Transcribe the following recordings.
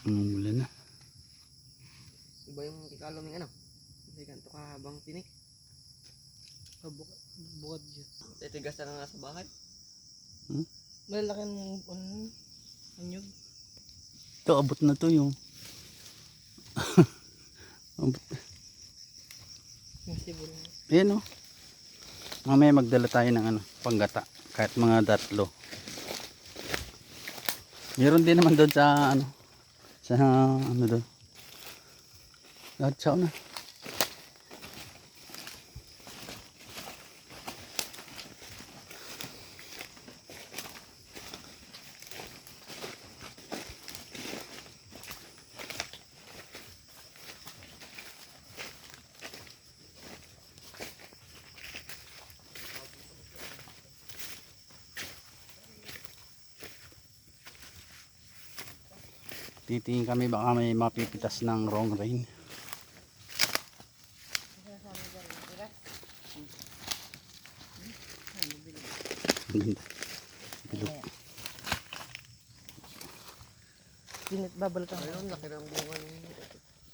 Wala na. Iba yung ikaloming ano. Hindi ganito kahabang tinik. Bukod yun. Titigas na lang nasa bahay. Malalaki ng anyog. Ito, abot na to yung. Abot. Yung sibol. Ayan o. Mamaya magdala tayo ng ano, panggata. Kahit mga datlo. Meron din naman doon sa ano. Sa ano doon. Lahat siya na. Titingin kami baka may mapipitas ng wrong rain. Bilog. Pinit babalatan. Ayun, laki ng bunga ng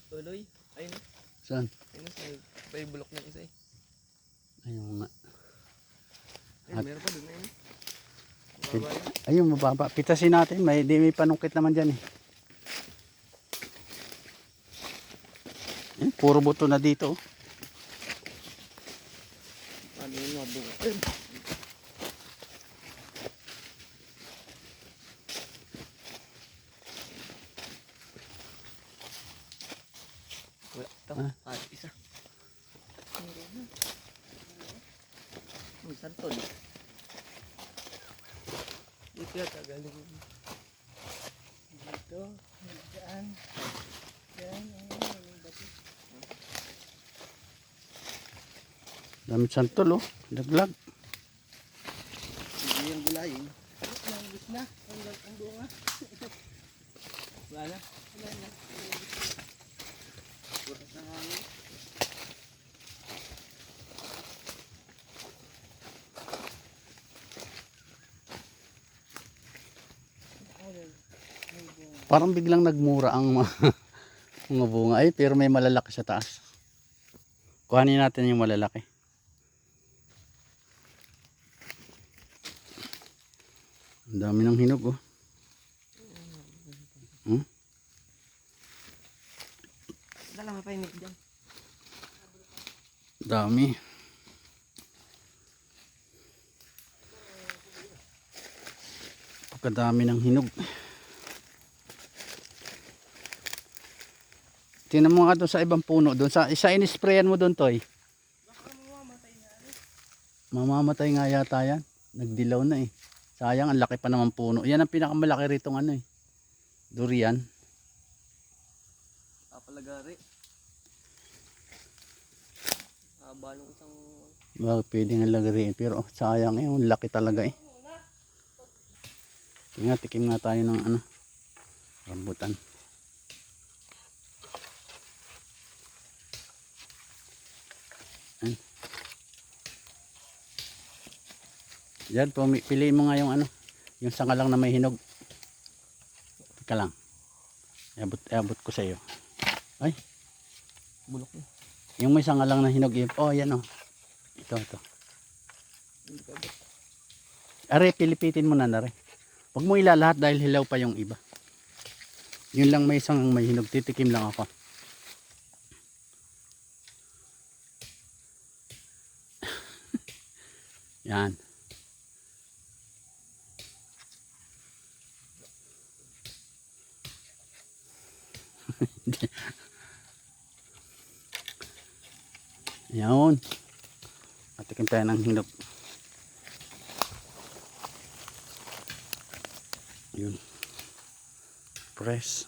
tuloy. Ayun. Saan? Ayun, may bulok ng isa eh. Ayun nga. Ayun, meron pa dun ayun. Mababa yun. Ayun, mababa. Pitasin natin. May panungkit naman dyan eh. Puro buto na dito. Ano yun, mabunga. Ayun. Wala. Ito. Isa. Uy, santol. Dito yata galing. Dito. Diyan. Diyan. Dami santol oh. Laglag. Hindi yung gulayin. Nangis na. Ang bunga. Wala na. Wala na. Bukas na hangin. Parang biglang nagmura ang mga bunga. Ay, pero may malalaki sa taas. Kuhanin natin yung malalaki. Ang dami ng hinog oh. Dala may painik dyan. Dami. Pagkadami ng hinog. Tingnan mo nga doon sa ibang puno. Doon sa isa inisprayan mo doon, Toy. Mamamatay nga yata yan. Nagdilaw na eh. Sayang, ang laki pa naman puno. Yan ang pinakamalaki rito ano eh. Durian. Kapalagari. Haba nung isang... Bakit pwede nga lagariin. Pero sayang eh. Ang laki talaga eh. Tingnan, tikim nga tayo ng ano. Rambutan. Yan, piliin mo nga yung ano, yung sangalang na may hinog. Teka lang. Iabot ko sa iyo. Ay, Bulok na. yung may sangalang na hinog. Oh, yan oh. Ito. Hindi ka ba? Are, pilipitin mo na re. Huwag mo ilalahat dahil hilaw pa yung iba. Yun lang may isang may hinog. Titikim lang ako. Yan. Yan. Patikim tayo ng hinog. Yun. Press.